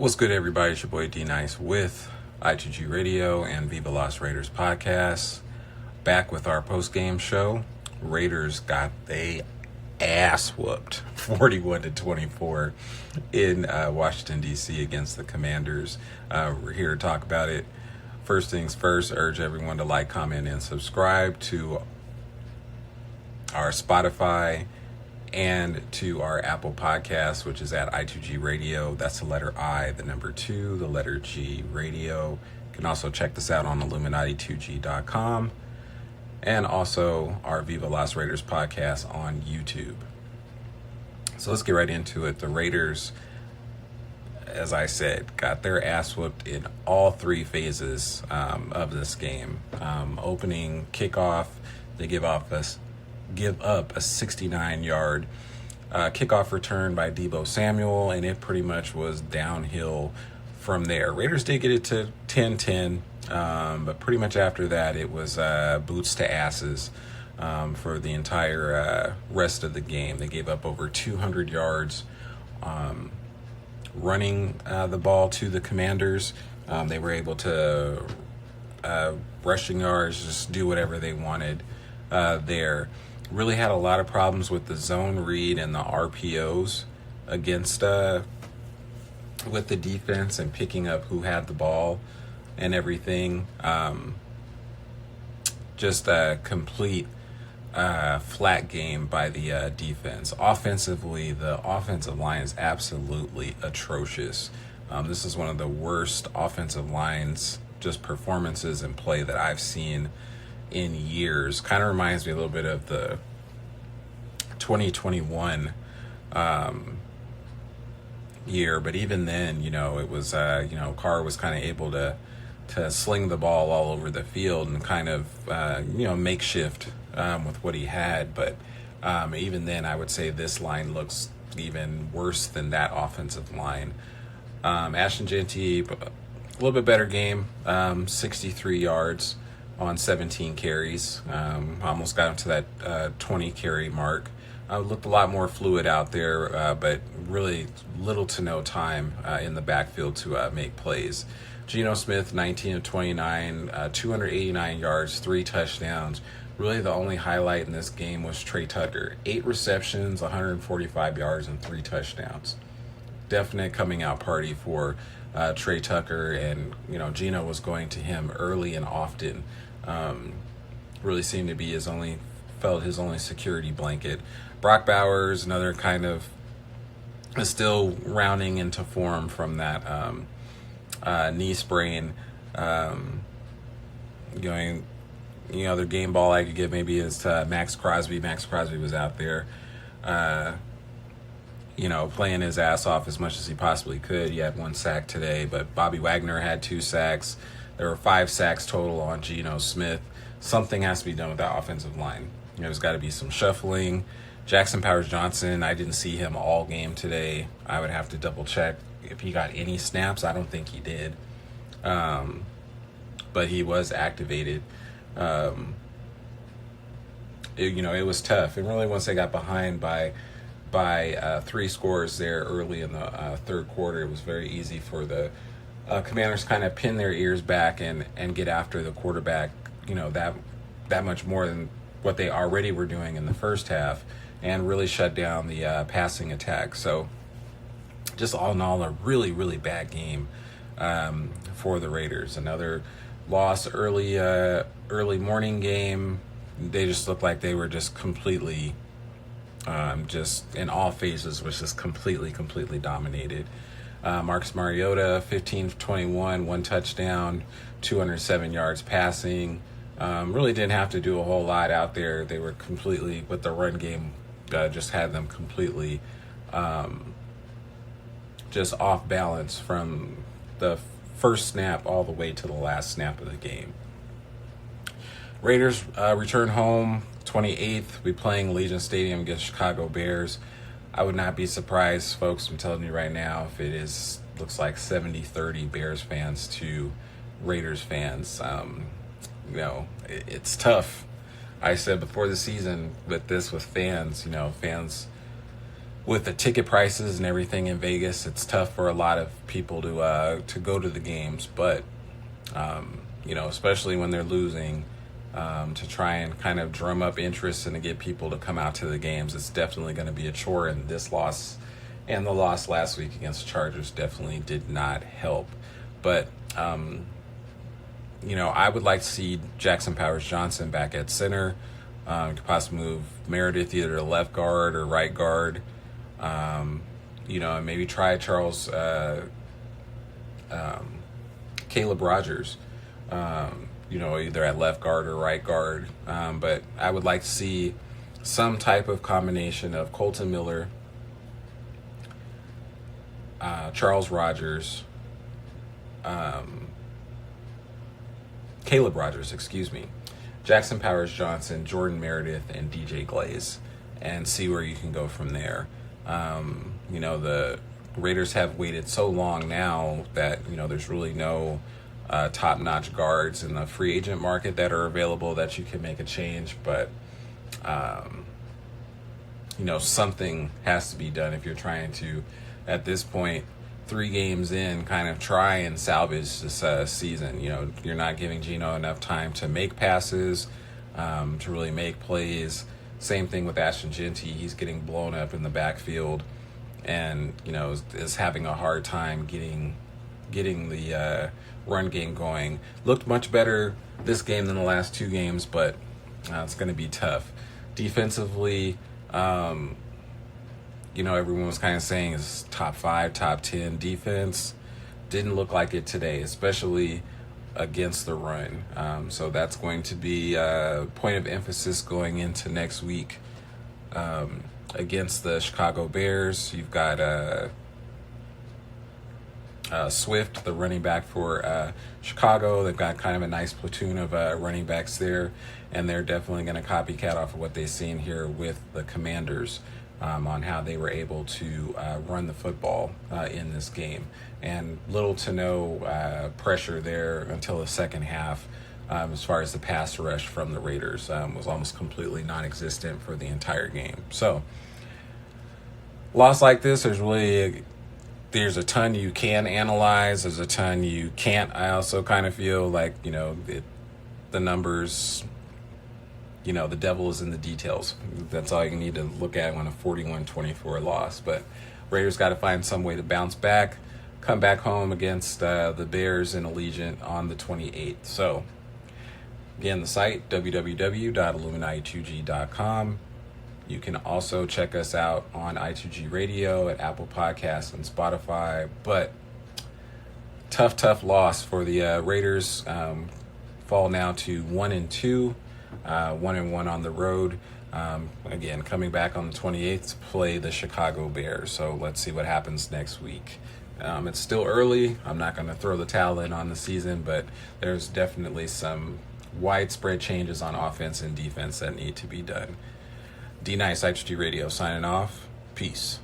What's good, everybody? It's your boy D Nice with I2G Radio and Viva Raiders podcast. Back with our post-game show. Raiders got their ass whooped 41-24 in Washington, D.C. against the Commanders. We're here to talk about it. First things first, urge everyone to like, comment, and subscribe to our Spotify and to our Apple Podcast, which is at I2G Radio. That's the letter I, the number 2, the letter G, radio. You can also check this out on Illuminati2G.com and also our Viva Las Raiders podcast on YouTube. So let's get right into it. The Raiders, as I said, got their ass whooped in all three phases of this game. Opening kickoff, they give up a 69-yard kickoff return by Deebo Samuel, and it pretty much was downhill from there. Raiders did get it to 10-10, but pretty much after that it was boots to asses for the entire rest of the game. They gave up over 200 yards running the ball to the Commanders. They were able to rushing yards, just do whatever they wanted there. Really had a lot of problems with the zone read and the RPOs against with the defense and picking up who had the ball and everything. Just a complete flat game by the defense. Offensively, the offensive line is absolutely atrocious. This is one of the worst offensive lines, just performances and play that I've seen in years. Kind of reminds me a little bit of the 2021 year, but even then, it was Carr was kind of able to sling the ball all over the field and kind of makeshift with what he had. But even then, I would say this line looks even worse than that offensive line. Ashton Jeanty, a little bit better game, 63 yards on 17 carries. Almost got him to that 20 carry mark. Looked a lot more fluid out there, but really little to no time in the backfield to make plays. Geno Smith, 19 of 29, 289 yards, 3 touchdowns. Really the only highlight in this game was Trey Tucker. 8 receptions, 145 yards, and 3 touchdowns. Definite coming out party for Trey Tucker, and Geno was going to him early and often. Really seemed to be his only security blanket. Brock Bowers, another kind of still rounding into form from that knee sprain. Other game ball I could give maybe is to Max Crosby. Max Crosby was out there, playing his ass off as much as he possibly could. He had 1 sack today, but Bobby Wagner had 2 sacks. There were 5 sacks total on Geno Smith. Something has to be done with that offensive line. There's got to be some shuffling. Jackson Powers-Johnson, I didn't see him all game today. I would have to double check if he got any snaps. I don't think he did. But he was activated. It was tough. And really once they got behind by 3 scores there early in the third quarter, it was very easy for the Commanders kind of pin their ears back and get after the quarterback, that much more than what they already were doing in the first half, and really shut down the passing attack. So just all in all, a really, really bad game for the Raiders. Another loss early morning game. They just looked like they were just completely, just in all phases, was just completely dominated. Marcus Mariota, 15-21, 1 touchdown, 207 yards passing. Really didn't have to do a whole lot out there. They were completely, with the run game, just had them completely just off balance from the first snap all the way to the last snap of the game. Raiders return home 28th. We playing Allegiant Stadium against Chicago Bears. I would not be surprised, folks, I'm telling you right now, if it looks like 70-30 Bears fans to Raiders fans. It's tough. I said before the season with fans, fans with the ticket prices and everything in Vegas, it's tough for a lot of people to go to the games. But especially when they're losing, to try and kind of drum up interest and to get people to come out to the games, it's definitely going to be a chore. And this loss and the loss last week against the Chargers definitely did not help. But I would like to see Jackson Powers Johnson back at center. Could possibly move Meredith either to left guard or right guard. And maybe try Caleb Rogers, either at left guard or right guard. But I would like to see some type of combination of Colton Miller, Charles Rogers, Caleb Rogers, Jackson Powers Johnson, Jordan Meredith, and DJ Glaze, and see where you can go from there. The Raiders have waited so long now that, there's really no top-notch guards in the free agent market that are available that you can make a change. But, something has to be done if you're trying to, at this point, 3 games in, kind of try and salvage this season. You're not giving Geno enough time to make passes, to really make plays. Same thing with Ashton Genty. He's getting blown up in the backfield and, is having a hard time getting the run game going. Looked much better this game than the last 2 games, but it's going to be tough. Defensively, everyone was kind of saying it's top 5, top 10 defense. Didn't look like it today, especially against the run. So that's going to be a point of emphasis going into next week against the Chicago Bears. You've got Swift, the running back for Chicago. They've got kind of a nice platoon of running backs there, and they're definitely going to copycat off of what they've seen here with the Commanders. On how they were able to run the football in this game. And little to no pressure there until the second half as far as the pass rush from the Raiders was almost completely non-existent for the entire game. So, loss like this, there's a ton you can analyze. There's a ton you can't. I also kind of feel like, the numbers... the devil is in the details. That's all you need to look at on a 41-24 loss. But Raiders got to find some way to bounce back, come back home against the Bears in Allegiant on the 28th. So, again, the site, www.illuminati2g.com. You can also check us out on I2G Radio, at Apple Podcasts, and Spotify. But tough loss for the Raiders. Fall now to 1-2. 1-1 on the road. Again, coming back on the 28th to play the Chicago Bears. So let's see what happens next week. It's still early. I'm not going to throw the towel in on the season, but there's definitely some widespread changes on offense and defense that need to be done. D Nice, I2G Radio signing off. Peace.